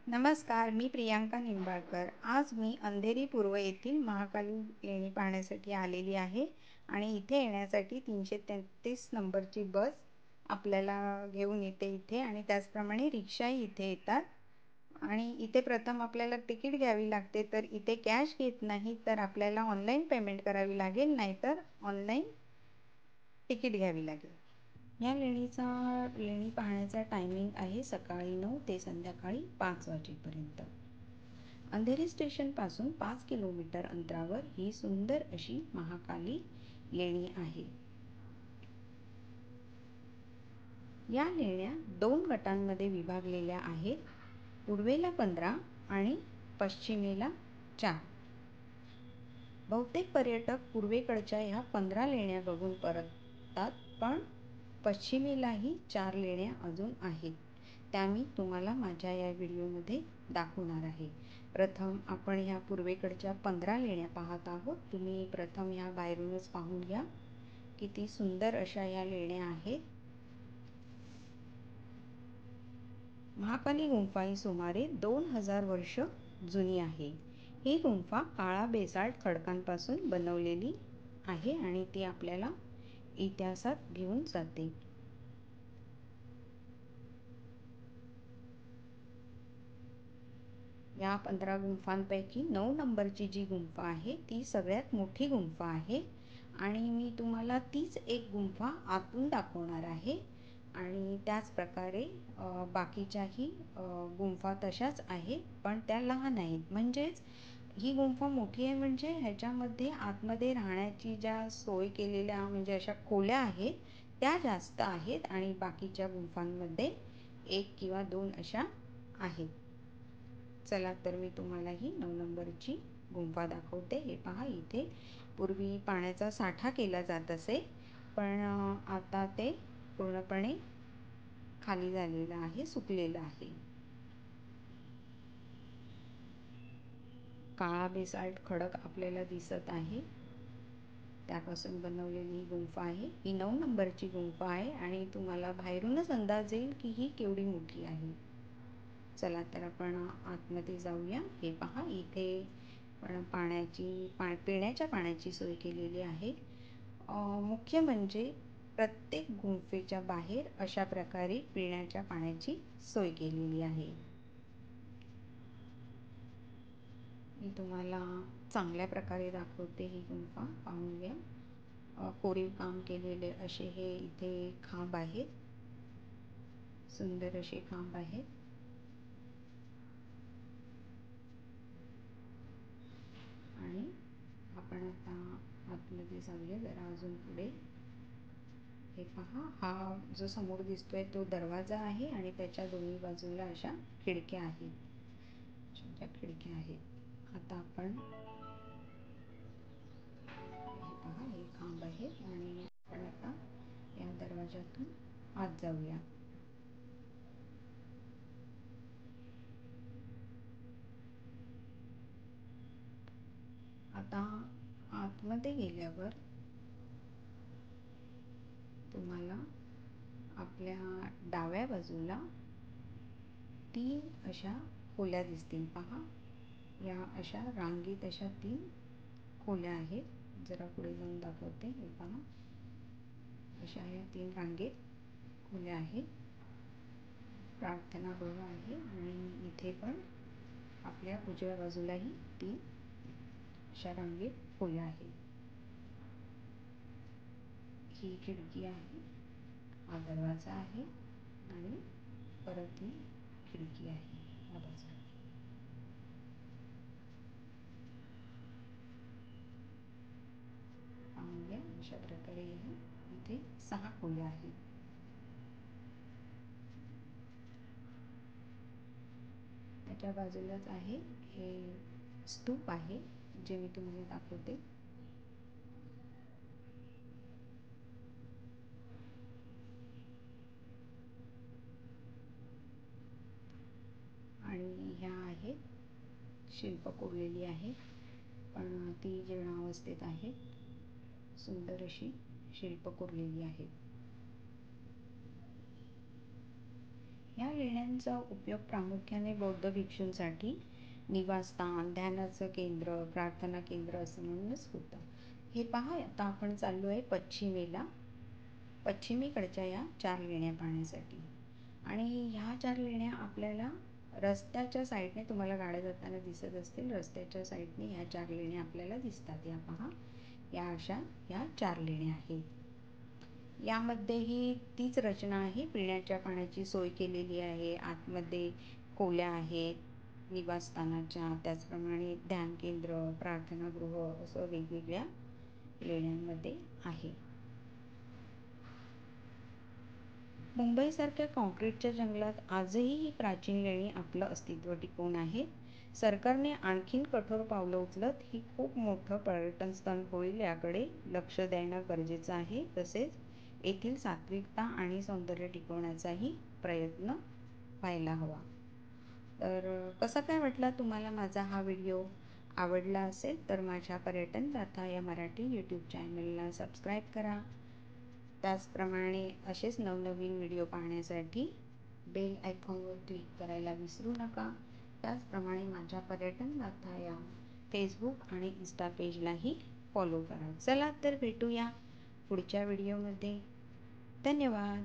नमस्कार, मी प्रियांका निंबाळकर. आज मी अंधेरी पूर्व येथील महाकाली लेणी पाहण्यासाठी आलेली आहे आणि इथे येण्यासाठी 333 नंबरची बस आपल्याला घेऊन येते इथे आणि त्याचप्रमाणे रिक्षाही इथे येतात. आणि इथे प्रथम आपल्याला तिकीट घ्यावी लागते, तर इथे कॅश घेत नाही, तर आपल्याला ऑनलाईन पेमेंट करावी लागेल, नाहीतर ऑनलाईन तिकीट घ्यावी लागेल. या लेणी पाहण्याचा टायमिंग आहे सकाळी 9 ते संध्याकाळी 5 वाजेपर्यंत. अंधेरी स्टेशनपासून 5 किलोमीटर अंतरावर ही सुंदर अशी महाकाली लेणी आहे. या लेण्या 2 गटांमध्ये विभागलेल्या आहेत. पूर्वेला 15 आणि पश्चिमेला 4. बहुतेक पर्यटक पूर्वेकडच्या ह्या 15 लेण्या बघून परततात, पण पश्चिमेलाही 4 लेण्या अजून आहेत. त्या मी तुम्हाला माझ्या या व्हिडिओमध्ये दाखवणार आहे. प्रथम आपण ह्या पूर्वेकडच्या 15 लेण्या पाहत आहोत. तुम्ही प्रथम ह्या बाहेरूनच पाहून घ्या. किती सुंदर अशा या लेण्या आहेत. महाकाली गुंफा ही सुमारे 2000 वर्ष जुनी आहे. ही गुंफा काळा बेसाल्ट खडकांपासून बनवलेली आहे आणि ती आपल्याला इतिहासात घेऊन जाते. या 15 गुंफांपैकी 9 नंबरची जी गुंफा आहे ती सगळ्यात मोठी गुंफा आहे आणि मी तुम्हाला तीच एक गुंफा आतून दाखवणार आहे. आणि त्याच प्रकारे बाकीच्याही गुंफा तशाच आहे, पण त्या लहान आहेत. म्हणजेच ही गुंफा मोठी आहे म्हणजे ह्याच्यामध्ये आतमध्ये राहण्याची ज्या सोय केलेल्या म्हणजे अशा खोल्या आहेत त्या जास्त आहेत आणि बाकीच्या गुंफांमध्ये 1 किंवा 2 अशा आहेत. चला तर मी तुम्हाला ही 9 नंबरची गुंफा दाखवते. हे पहा, इथे पूर्वी पाण्याचा साठा केला जात असे, पण आता ते पूर्णपणे खाली झालेलं आहे, सुकलेलं आहे. काळा बेसाल्ट खडक आपल्याला दिसत आहे, त्यापासून बनवलेली ही गुंफा आहे. ही 9 नंबरची गुंफा आहे आणि तुम्हाला बाहेरूनच अंदाज येईल की ही केवढी मोठी आहे. चला तर आपण आतमध्ये जाऊया. हे पहा, इथे पिण्याच्या पाण्याची सोय केलेली आहे. मुख्य म्हणजे प्रत्येक गुंफेच्या बाहेर अशा प्रकारे पिण्याच्या पाण्याची सोय केलेली आहे. मी तुम्हाला चांगल्या प्रकारे दाखवते ही गुंफा, पाहून घ्या. कोरीव काम केलेले असे हे इथे खांब आहेत, सुंदर असे खांब आहेत. आणि आपण आता आतमध्ये जाऊया जरा अजून पुढे. हे पहा, हा जो समोर दिसतोय तो दरवाजा आहे आणि त्याच्या दोन्ही बाजूला अशा खिडक्या आहेत, छोट्या खिडक्या आहेत. आता आपण हे पहा, हे खांब आहेत आणि आपण आता या दरवाजातून आत जाऊया. आता आतमध्ये गेल्यावर तुम्हाला आपल्या डाव्या बाजूला 3 अशा खोल्या दिसतील. पहा, या अशा रांगेत अशा 3 खोल्या आहेत. जरा पुढे जाऊन दाखवते. हे पहा, अशा या 3 रांगेत खोल्या आहेत. प्रार्थनागृह आहे आणि इथे पण आपल्या उजव्या बाजूलाही 3 अशा रांगेत खोल्या आहेत. ही खिडकी आहे, हा दरवाजा आहे आणि परत ही खिडकी आहे या बाजूला. पाहून घ्या, अशा प्रकारे इथे 6 खोल्या आहेत. त्याच्या बाजूलाच आहे हे स्तूप आहे, जे मी तुम्हाला दाखवते. आणि ह्या आहेत शिल्प कोरलेली आहेत, पण ती जीर्णावस्थेत आहेत. सुंदर अशी शिल्प कोरलेली आहेत. या लेण्यांचा उपयोग प्रामुख्याने बौद्ध भिक्षूंसाठी निवासस्थान, ध्यानाचं केंद्र, प्रार्थना केंद्र असं म्हणूनच होतं. हे पहा, आता आपण चाललो आहे पश्चिमेला, पश्चिमेकडच्या या 4 लेण्या पाहण्यासाठी. आणि ह्या 4 लेण्या आपल्याला रस्त्याच्या साईडने, तुम्हाला गाड्या जाताना दिसत असतील, रस्त्याच्या साईडने ह्या 4 लेण्या आपल्याला दिसतात. या पहा, या अशा या 4 लेण्या आहेत. यामध्येही तीच रचना आहे, पिण्याच्या पाण्याची सोय केलेली आहे, आतमध्ये खोल्या आहेत निवासस्थानाच्या, त्याचप्रमाणे ध्यान केंद्र, प्रार्थनागृह असं वेगवेगळ्या लेण्यांमध्ये आहे. मुंबईसारख्या कॉन्क्रीटच्या जंगलात आजही ही प्राचीन लेणी आपलं अस्तित्व टिकवून आहेत. सरकारने आणखीन कठोर पावलं उचलत ही खूप मोठं पर्यटन स्थळ होईल याकडे लक्ष देणं गरजेचं आहे. तसेच येथील सात्विकता आणि सौंदर्य टिकवण्याचाही प्रयत्न व्हायला हवा. तर कसा काय वाटला तुम्हाला माझा हा व्हिडिओ? आवडला असेल तर माझ्या पर्यटन गाथा या मराठी यूट्यूब चॅनलला सबस्क्राईब करा. त्याचप्रमाणे असेच नवनवीन व्हिडिओ पाहण्यासाठी बेल आयकॉनवर क्लिक करायला विसरू नका. त्याचप्रमाणे माझ्या पर्यटन गाथा या फेसबुक आणि इंस्टा पेजलाही फॉलो करा. चला तर भेटूया पुढच्या व्हिडिओमध्ये. धन्यवाद.